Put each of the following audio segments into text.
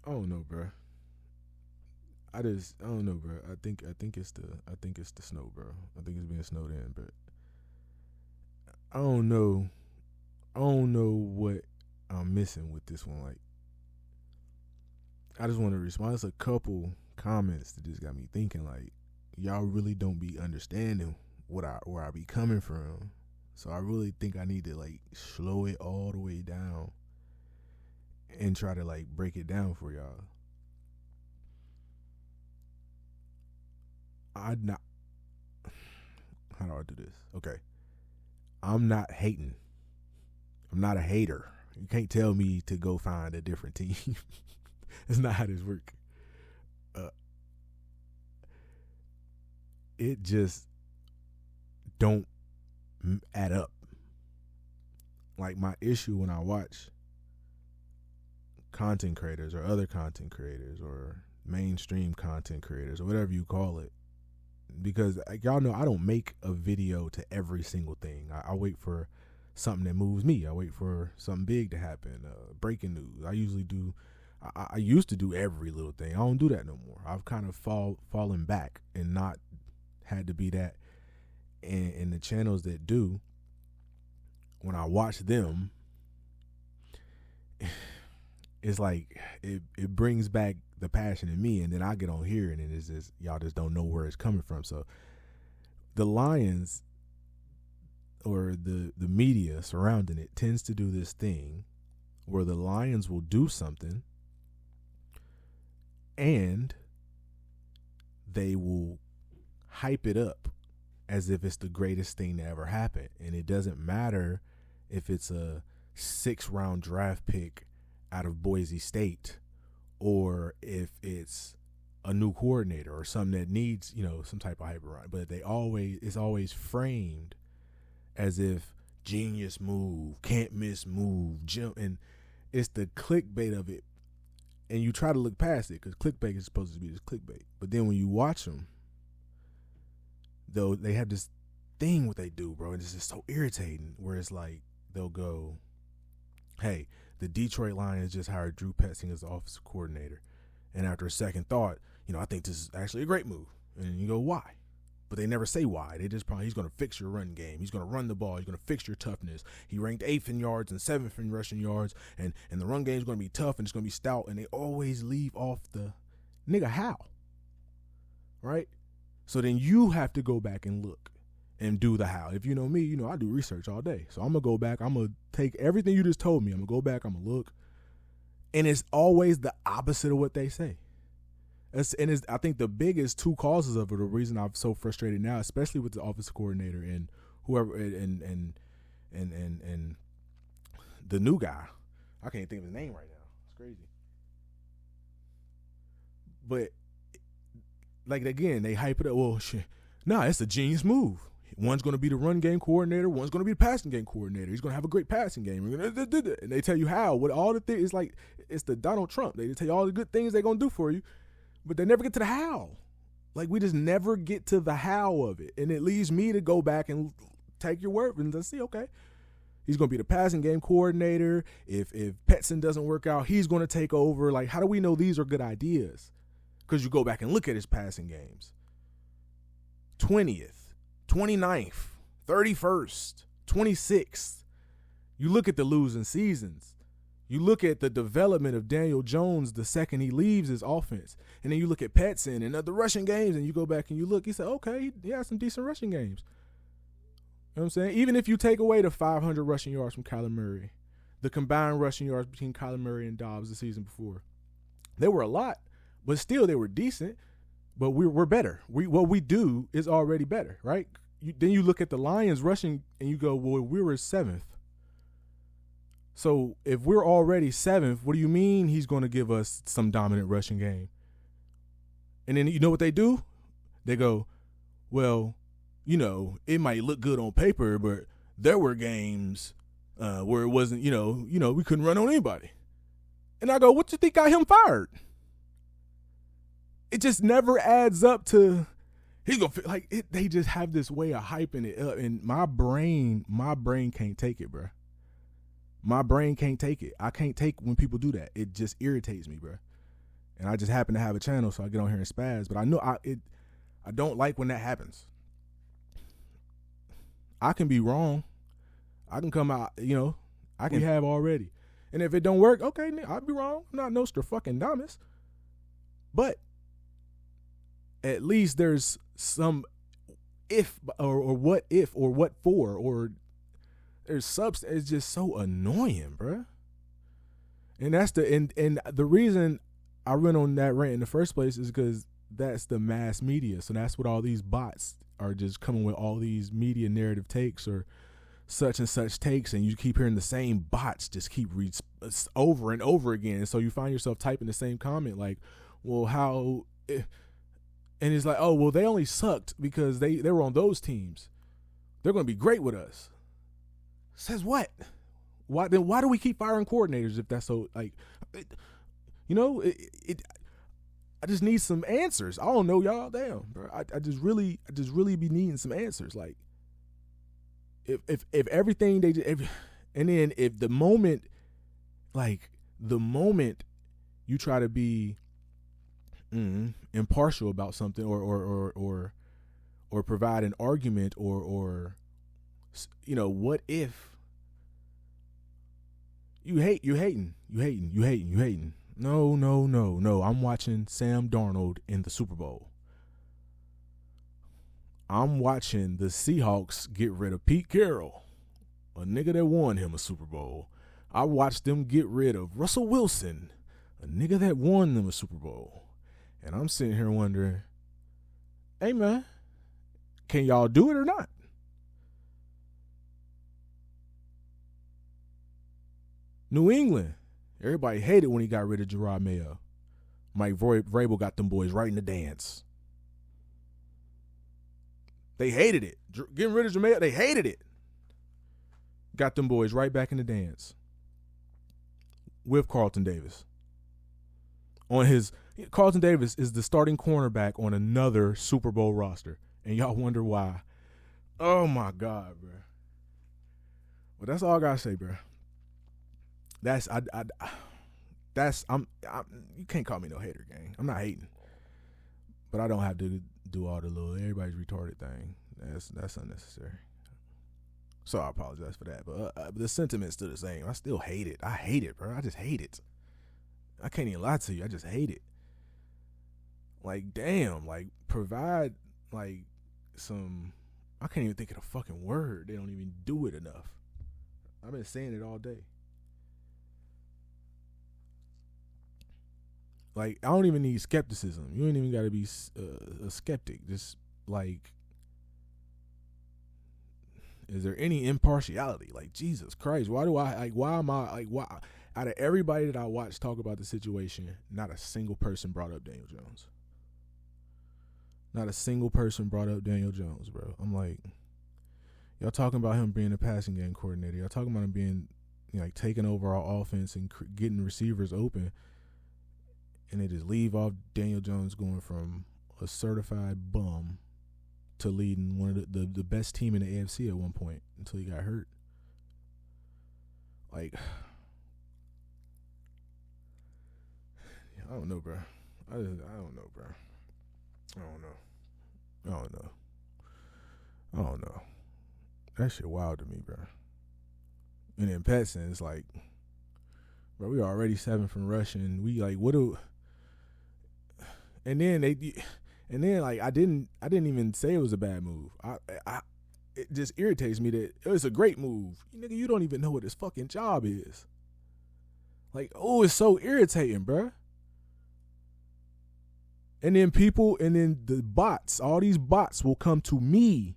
I don't know, bro. I don't know, bro. I think it's the snow, bro. I think it's being snowed in, but I don't know. I don't know what I'm missing with this one. Like, I just want to respond. There's a couple comments that just got me thinking. Like, y'all really don't be understanding where I be coming from. So I really think I need to like slow it all the way down and try to like break it down for y'all. I not How do I do this? Okay, I'm not hating. I'm not a hater. You can't tell me to go find a different team. That's not how this works. Uh, it just don't add up. Like my issue when I watch content creators or other content creators or mainstream content creators or whatever you call it, because like, y'all know I don't make a video to every single thing. I wait for something that moves me. I wait for something big to happen. Breaking news. I used to do every little thing. I don't do that no more. I've kind of fallen back and not had to be that. And the channels that do, when I watch them, it's like it brings back the passion in me, and then I get on here and it's just y'all just don't know where it's coming from. So the Lions or the media surrounding it tends to do this thing where the Lions will do something and they will hype it up as if it's the greatest thing to ever happen. And it doesn't matter if it's a 6th-round draft pick out of Boise State or if it's a new coordinator or something that needs, some type of hype around. But it's always framed as if genius move, can't miss move, jump, and it's the clickbait of it. And you try to look past it because clickbait is supposed to be just clickbait. But then when you watch them, though, they have this thing what they do, bro, and it's just so irritating. Where it's like they'll go, "Hey, the Detroit Lions just hired Drew Petzing as the offensive coordinator," and after a second thought, I think this is actually a great move. And you go, "Why?" But they never say why. They just probably, he's going to fix your run game. He's going to run the ball. He's going to fix your toughness. He ranked 8th in yards and 7th in rushing yards. And the run game is going to be tough and it's going to be stout. And they always leave off the nigga how. Right? So then you have to go back and look and do the how. If you know me, I do research all day. So I'm going to go back. I'm going to take everything you just told me. I'm going to go back. I'm going to look. And it's always the opposite of what they say. I think the biggest two causes of it, the reason I'm so frustrated now, especially with the offensive coordinator and whoever and the new guy, I can't think of his name right now. It's crazy. But like again, they hype it up. Well, shit, it's a genius move. One's going to be the run game coordinator. One's going to be the passing game coordinator. He's going to have a great passing game. And they tell you how. What all the things, it's like it's the Donald Trump. They tell you all the good things they're going to do for you. But they never get to the how. Like, we just never get to the how of it. And it leaves me to go back and take your word and just see, okay, he's going to be the passing game coordinator. If Petzing doesn't work out, he's going to take over. Like, how do we know these are good ideas? Because you go back and look at his passing games. 20th, 29th, 31st, 26th. You look at the losing seasons. You look at the development of Daniel Jones the second he leaves his offense. And then you look at Petzing and the rushing games and you go back and you look. You say, okay, he has some decent rushing games. You know what I'm saying? Even if you take away the 500 rushing yards from Kyler Murray, the combined rushing yards between Kyler Murray and Dobbs the season before, they were a lot, but still they were decent. But we're better. What we do is already better, right? Then you look at the Lions rushing and you go, well, we were 7th. So if we're already 7th, what do you mean he's going to give us some dominant rushing game? And then you know what they do? They go, well, it might look good on paper, but there were games where it wasn't, we couldn't run on anybody. And I go, what you think got him fired? It just never adds up to he's going to feel like it. They just have this way of hyping it up. And my brain can't take it, bro. My brain can't take it. I can't take when people do that. It just irritates me, bro. And I just happen to have a channel, so I get on here and spaz. But I know I don't like when that happens. I can be wrong. I can come out, I can have already. And if it don't work, okay, I'll be wrong. I'm not Nostradamus. But at least there's some if or what if or what for, or there's substance. It's just so annoying, bruh. And that's and the reason I went on that rant in the first place is because that's the mass media. So that's what all these bots are just coming with, all these media narrative takes or such and such takes, and you keep hearing the same bots just keep over and over again. And so you find yourself typing the same comment like, well, how, and it's like, oh, well, they only sucked because they were on those teams. They're going to be great with us. Says what? Why do we keep firing coordinators if that's so, like, I just need some answers. I don't know, y'all. Damn, bro. I just really be needing some answers. Like, if everything and then if the moment you try to be impartial about something or provide an argument or what if you hating. No. I'm watching Sam Darnold in the Super Bowl. I'm watching the Seahawks get rid of Pete Carroll, a nigga that won him a Super Bowl. I watched them get rid of Russell Wilson, a nigga that won them a Super Bowl. And I'm sitting here wondering, hey, man, can y'all do it or not? New England, everybody hated when he got rid of Gerard Mayo. Mike Vrabel got them boys right in the dance. They hated it. Getting rid of Mayo, they hated it. Got them boys right back in the dance. With Carlton Davis. Carlton Davis is the starting cornerback on another Super Bowl roster. And y'all wonder why. Oh my God, bro. Well, that's all I gotta say, bro. You can't call me no hater, gang. I'm not hating. But I don't have to do all the little everybody's retarded thing. That's unnecessary. So I apologize for that. But the sentiment's still the same. I still hate it. I hate it, bro. I just hate it. I can't even lie to you. I just hate it. Like, damn. Like, provide, like, some... I can't even think of the fucking word. They don't even do it enough. I've been saying it all day. Like, I don't even need skepticism. You ain't even got to be a skeptic. Just, like, is there any impartiality? Like, Jesus Christ, why am I, out of everybody that I watch talk about the situation, not a single person brought up Daniel Jones. Not a single person brought up Daniel Jones, bro. I'm like, y'all talking about him being a passing game coordinator. Y'all talking about him being, like, taking over our offense and getting receivers open. And they just leave off Daniel Jones going from a certified bum to leading one of the best team in the AFC at one point until he got hurt. Like, I don't know, bro. I don't know, bro. I don't know. That shit wild to me, bro. And then Petson, it's like, bro, we already 7 from rushing. We like, what do? And then like I didn't even say it was a bad move. It just irritates me that it was a great move. Nigga, you don't even know what his fucking job is. Like, oh, it's so irritating, bruh. And then the bots, all these bots will come to me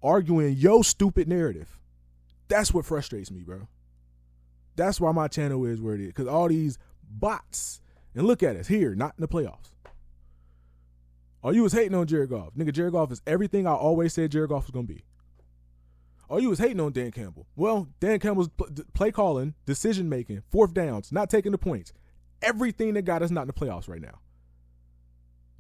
arguing your stupid narrative. That's what frustrates me, bro. That's why my channel is where it is. Because all these bots, and look at us here, not in the playoffs. All you was hating on Jared Goff. Nigga, Jared Goff is everything I always said Jared Goff was going to be. All you was hating on Dan Campbell. Well, Dan Campbell's play calling, decision making, fourth downs, not taking the points. Everything that got us not in the playoffs right now.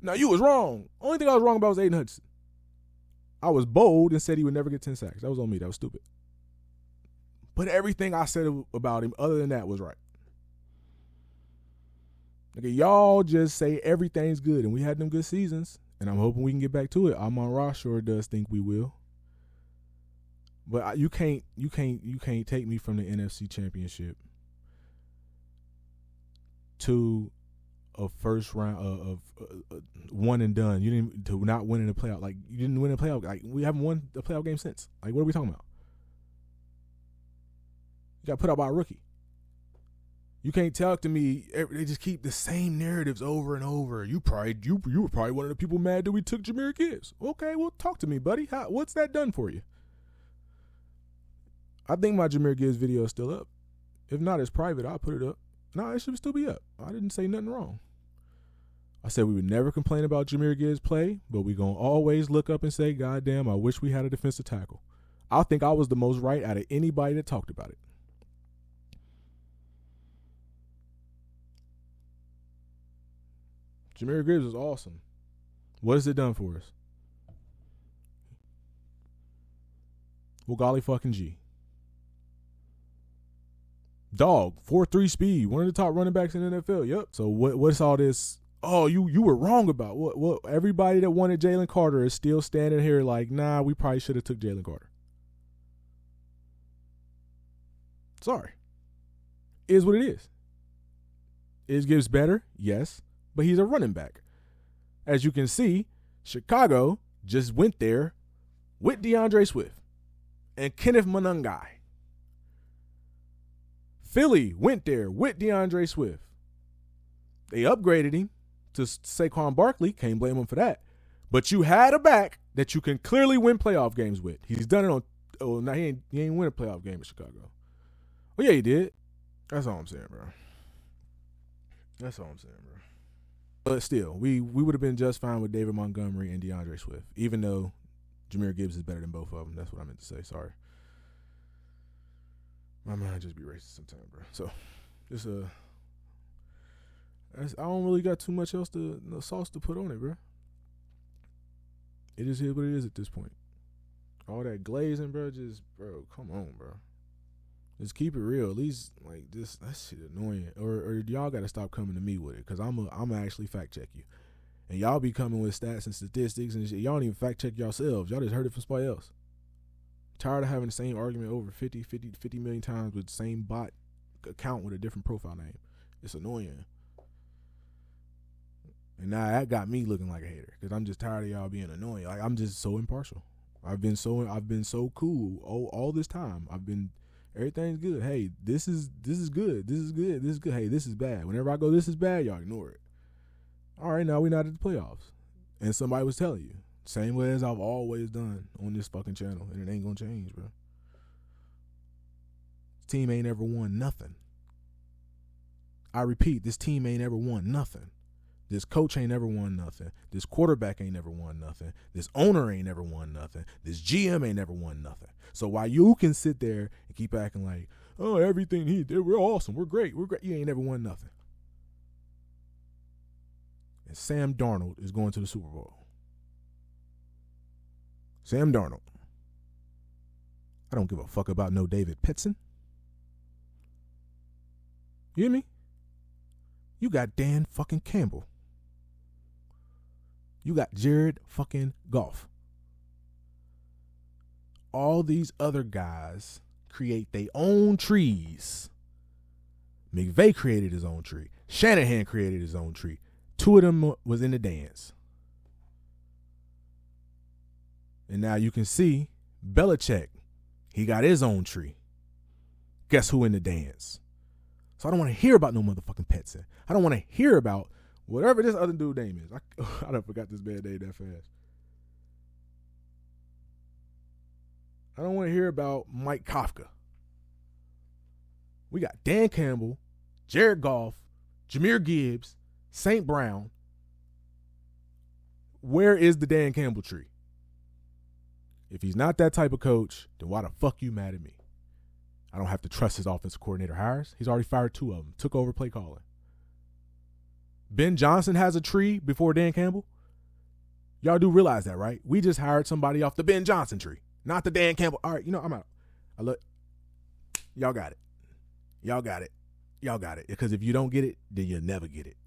Now, you was wrong. Only thing I was wrong about was Aiden Hutchinson. I was bold and said he would never get 10 sacks. That was on me. That was stupid. But everything I said about him other than that was right. Nigga, y'all just say everything's good, and we had them good seasons, and I'm hoping we can get back to it. Amon Ross sure does think we will. But you can't take me from the NFC Championship to a first round of one and done. You didn't to not winning the playoff. Like, you didn't win a playoff. Like, we haven't won the playoff game since. Like, what are we talking about? You got put out by a rookie. You can't talk to me. They just keep the same narratives over and over. You were probably one of the people mad that we took Jahmyr Gibbs. Okay, well, talk to me, buddy. What's that done for you? I think my Jahmyr Gibbs video is still up. If not, it's private. I'll put it up. No, it should still be up. I didn't say nothing wrong. I said we would never complain about Jahmyr Gibbs' play, but we going to always look up and say, God damn, I wish we had a defensive tackle. I think I was the most right out of anybody that talked about it. Jahmyr Gibbs is awesome. What has it done for us? Well, golly fucking G. Dog, 4.3 speed, one of the top running backs in the NFL. Yep. So what's all this? Oh, you were wrong about what? Everybody that wanted Jalen Carter is still standing here like, nah, we probably should have took Jalen Carter. Sorry. Is what it is. Is Gibbs better? Yes. But he's a running back. As you can see, Chicago just went there with DeAndre Swift and Kenneth Monangai. Philly went there with DeAndre Swift. They upgraded him to Saquon Barkley. Can't blame him for that. But you had a back that you can clearly win playoff games with. He's done it on. Oh, now he ain't win a playoff game in Chicago. Oh yeah, he did. That's all I'm saying, bro. That's all I'm saying, bro. But still, we would have been just fine with David Montgomery and DeAndre Swift, even though Jahmyr Gibbs is better than both of them. That's what I meant to say. Sorry. My mind just be racist sometimes, bro. So, just I don't really got too much else no sauce to put on it, bro. It just is what it is at this point. All that glazing, bro, bro, come on, bro. Just keep it real. At least, like, that shit annoying. Or y'all got to stop coming to me with it, because I'm actually fact check you. And y'all be coming with stats and statistics and shit. Y'all don't even fact check yourselves. Y'all just heard it from somebody else. Tired of having the same argument over 50 million times with the same bot account with a different profile name. It's annoying. And now that got me looking like a hater, because I'm just tired of y'all being annoying. Like, I'm just so impartial. I've been so cool all this time. Everything's good. Hey, this is good. This is good. This is good. Hey, this is bad. Whenever I go, this is bad, y'all ignore it. All right, now we're not at the playoffs. And somebody was telling you. Same way as I've always done on this fucking channel. And it ain't going to change, bro. This team ain't ever won nothing. I repeat, this team ain't ever won nothing. This coach ain't ever won nothing. This quarterback ain't never won nothing. This owner ain't never won nothing. This GM ain't never won nothing. So while you can sit there and keep acting like, oh, everything he did, we're awesome, we're great, you ain't never won nothing. And Sam Darnold is going to the Super Bowl. Sam Darnold. I don't give a fuck about no David Pitson. You hear me? You got Dan fucking Campbell. You got Jared fucking Goff. All these other guys create their own trees. McVay created his own tree. Shanahan created his own tree. Two of them was in the dance. And now you can see Belichick, he got his own tree. Guess who in the dance? So I don't want to hear about no motherfucking Petson. I don't want to hear about whatever this other dude name is. I done forgot this bad name that fast. I don't want to hear about Mike Kafka. We got Dan Campbell, Jared Goff, Jahmyr Gibbs, St. Brown. Where is the Dan Campbell tree? If he's not that type of coach, then why the fuck you mad at me? I don't have to trust his offensive coordinator hires. He's already fired two of them. Took over play calling. Ben Johnson has a tree before Dan Campbell. Y'all do realize that, right? We just hired somebody off the Ben Johnson tree, not the Dan Campbell. All right, I'm out. Y'all got it. Y'all got it. Y'all got it. Because if you don't get it, then you'll never get it.